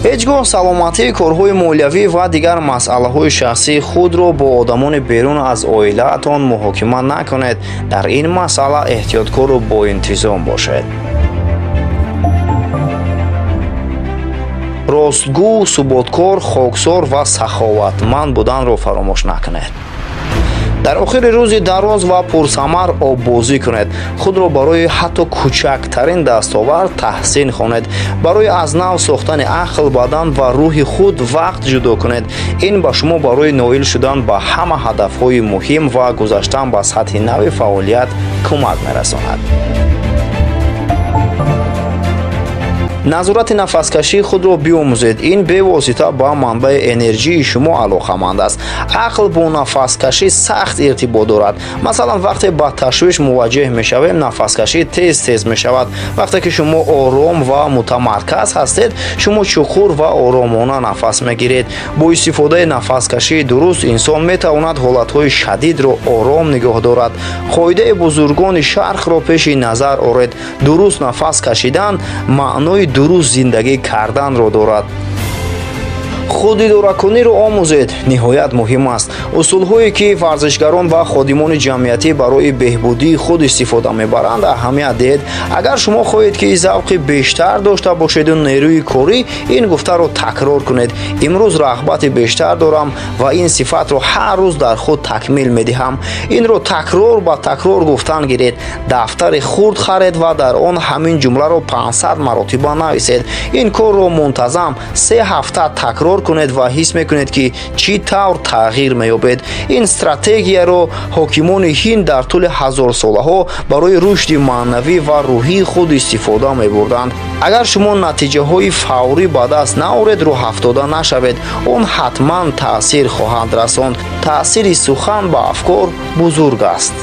هیچ گاه سلامتی کارهای مالیوی و دیگر مسائل شخصی خود را با آدمان بیرون از عائله‌تان محاکمه نکنید. در این مسئله احتیاطکار و با انتظام باشید. راستگو، ثباتکار، خاکسار و سخاوتمند بودن را فراموش نکنید. در آخر روز دراز و پرثمر آببازی کنید. خود را برای حتی کوچکترین دستاورد تحسین خوانید. برای از نو ساختن عقل، بدن و روح خود وقت جدا کنید. این به شما برای نائل شدن به همه هدفهای مهم و گذشتن به سطح نوی فعالیت کمک می‌رساند. نظارت نفسکشی خود را بیاموزید. این به واسطه با منبع انرژی شما علاقه‌مند است. عقل با نفسکشی سخت ارتباط دارد. مثلا وقتی با تشویش مواجه می‌شویم، نفسکشی تیز می‌شود. وقتی که شما آرام و متمرکز هستید، شما شخور و آرامانه نفس می‌گیرید. با استفاده نفسکشی درست، انسان می‌تواند حالت‌های شدید را آرام نگاه دارد. قاعده بزرگان شرق را پیش نظر آورید. درست نفس کشیدن معنای درست زندگی کردن را دارد. خود اداره‌کنی را آموزید. نهایت مهم است. اصول‌هایی که ورزشکاران و خادمان جمعیتی برای بهبودی خود استفاده می‌برند اهمیت دهید. اگر شما خواهید که ذوق بیشتر داشته باشید و نیروی کاری، این گفته را تکرار کنید. امروز رغبت بیشتر دارم و این صفت را هر روز در خود تکمیل می‌دهم. این را تکرار به تکرار گفتن گیرید. دفتر خرد خرید و در آن همین جمله را 500 مرتبه نویسید. این کار را منتظم 3 هفته تکرار کنید و حس میکنید که چی طور تغییر میابید. این استراتژی را حاکمان هند در طول هزار ساله ها برای رشد معنوی و روحی خود استفاده میبردند. اگر شما نتیجه های فوری به دست نیارید، رو افتاده نشوید. آن حتما تأثیر خواهند رساند. تأثیر سخن به افکار بزرگ است.